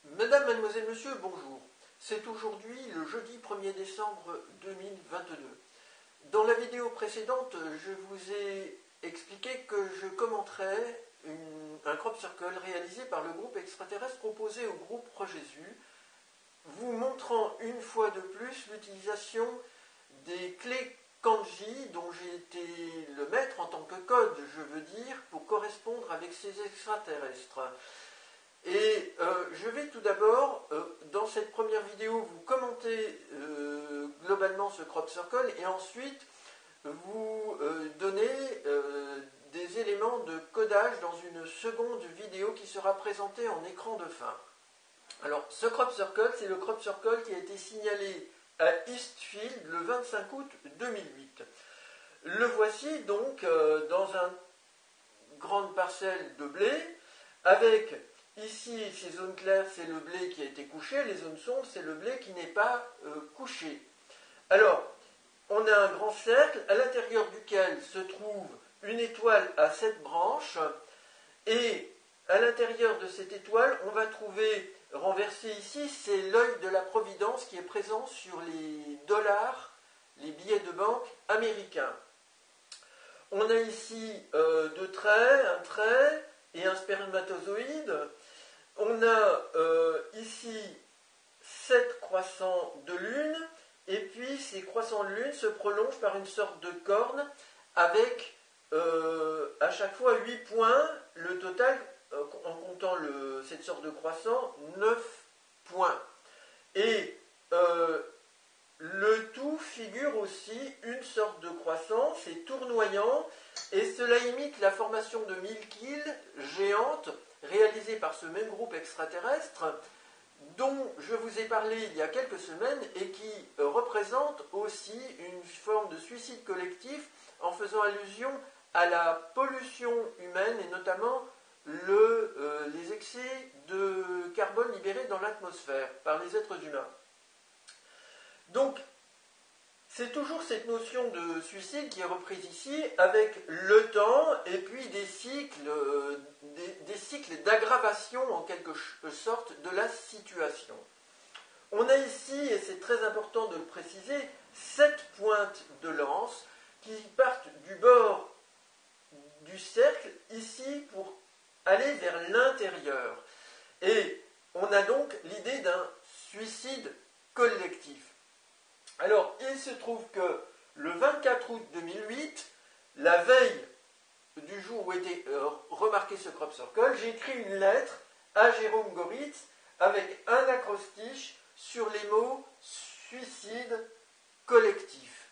Mesdames, Mademoiselles, Messieurs, bonjour. C'est aujourd'hui le jeudi 1er décembre 2022. Dans la vidéo précédente, je vous ai expliqué que je commenterais un crop circle réalisé par le groupe extraterrestre opposé au groupe Pro-Jésus, vous montrant une fois de plus l'utilisation des clés Kanji dont j'ai été le maître en tant que code, je veux dire, pour correspondre avec ces extraterrestres. Et je vais tout d'abord, dans cette première vidéo, vous commenter globalement ce crop circle et ensuite vous donner des éléments de codage dans une seconde vidéo qui sera présentée en écran de fin. Alors, ce crop circle, c'est le crop circle qui a été signalé à Eastfield le 25 août 2008. Le voici donc dans une grande parcelle de blé avec... Ici, ces zones claires, c'est le blé qui a été couché, les zones sombres, c'est le blé qui n'est pas couché. Alors, on a un grand cercle à l'intérieur duquel se trouve une étoile à 7 branches, et à l'intérieur de cette étoile, on va trouver, renversé ici, c'est l'œil de la Providence qui est présent sur les dollars, les billets de banque américains. On a ici deux traits, un trait et un spermatozoïde. On a ici 7 croissants de lune, et puis ces croissants de lune se prolongent par une sorte de corne avec à chaque fois 8 points, le total, en comptant cette sorte de croissant, 9 points. Et le tout figure aussi une sorte de croissant, c'est tournoyant, et cela imite la formation de Milky géante, réalisée par ce même groupe extraterrestre, dont je vous ai parlé il y a quelques semaines, et qui représente aussi une forme de suicide collectif, en faisant allusion à la pollution humaine, et notamment les excès de carbone libérés dans l'atmosphère par les êtres humains. Donc, c'est toujours cette notion de suicide qui est reprise ici, avec le temps et puis des cycles d'aggravation en quelque sorte de la situation. On a ici, et c'est très important de le préciser, 7 pointes de lance qui partent du bord du cercle ici pour aller vers l'intérieur. Et on a donc l'idée d'un suicide collectif. Alors, il se trouve que le 24 août 2008, la veille du jour où était remarqué ce crop circle, j'ai écrit une lettre à Jérôme Goritz avec un acrostiche sur les mots suicide collectif.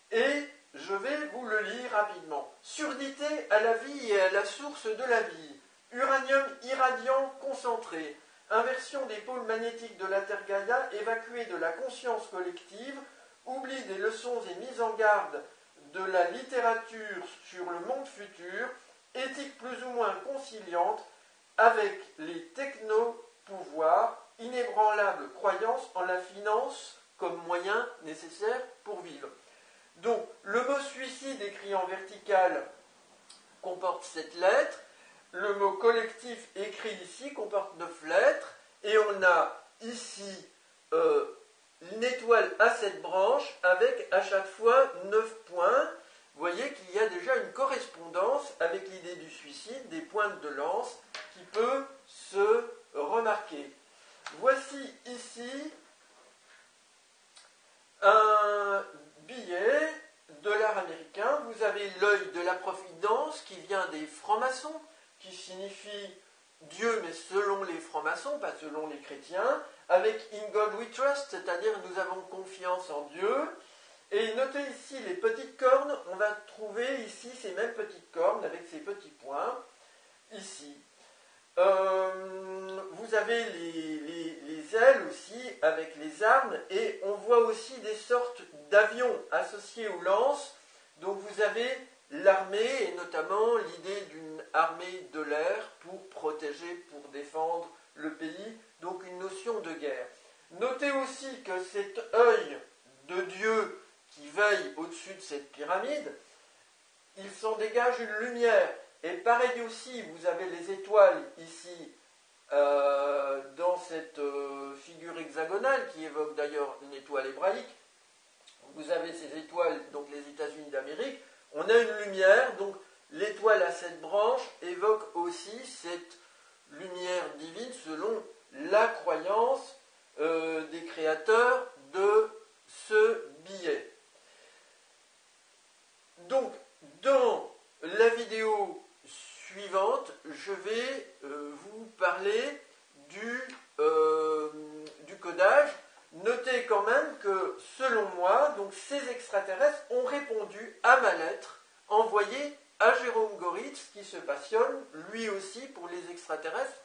Et je vais vous le lire rapidement. Surdité à la vie et à la source de la vie. Uranium irradiant concentré. Inversion des pôles magnétiques de la Terre Gaïa, évacuée de la conscience collective, oubli des leçons et mise en garde de la littérature sur le monde futur, éthique plus ou moins conciliante avec les techno-pouvoirs, inébranlable croyance en la finance comme moyen nécessaire pour vivre. Donc, le mot suicide écrit en vertical comporte 7 lettres. Le mot collectif écrit ici comporte 9 lettres, et on a ici une étoile à 7 branches avec à chaque fois 9 points. Vous voyez qu'il y a déjà une correspondance avec l'idée du suicide, des pointes de lance qui peut se remarquer. Voici ici un billet dollar américain. Vous avez l'œil de la Providence qui vient des francs-maçons, qui signifie Dieu, mais selon les francs-maçons, pas selon les chrétiens, avec In God We Trust, c'est-à-dire nous avons confiance en Dieu. Et notez ici les petites cornes, on va trouver ici ces mêmes petites cornes avec ces petits points, ici. Vous avez les ailes aussi avec les armes, et on voit aussi des sortes d'avions associés aux lances. Donc vous avez l'armée, et notamment l'idée d'une armée de l'air pour protéger, pour défendre le pays, donc une notion de guerre. Notez aussi que cet œil de Dieu qui veille au-dessus de cette pyramide, il s'en dégage une lumière. Et pareil aussi, vous avez les étoiles ici dans cette figure hexagonale qui évoque d'ailleurs une étoile hébraïque. Vous avez ces étoiles, donc les États-Unis d'Amérique. On a une lumière, donc l'étoile à 7 branches évoque aussi cette lumière divine selon la croyance des créateurs de ce billet. Donc, dans la vidéo suivante, je vais vous parler du codage. Notez quand même que, selon moi, donc, ces extraterrestres ont répondu à ma lettre envoyée à Jérôme Goritz, qui se passionne, lui aussi, pour les extraterrestres,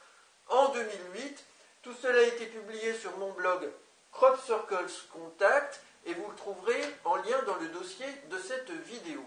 en 2008. Tout cela a été publié sur mon blog Crop Circles Contact, et vous le trouverez en lien dans le dossier de cette vidéo.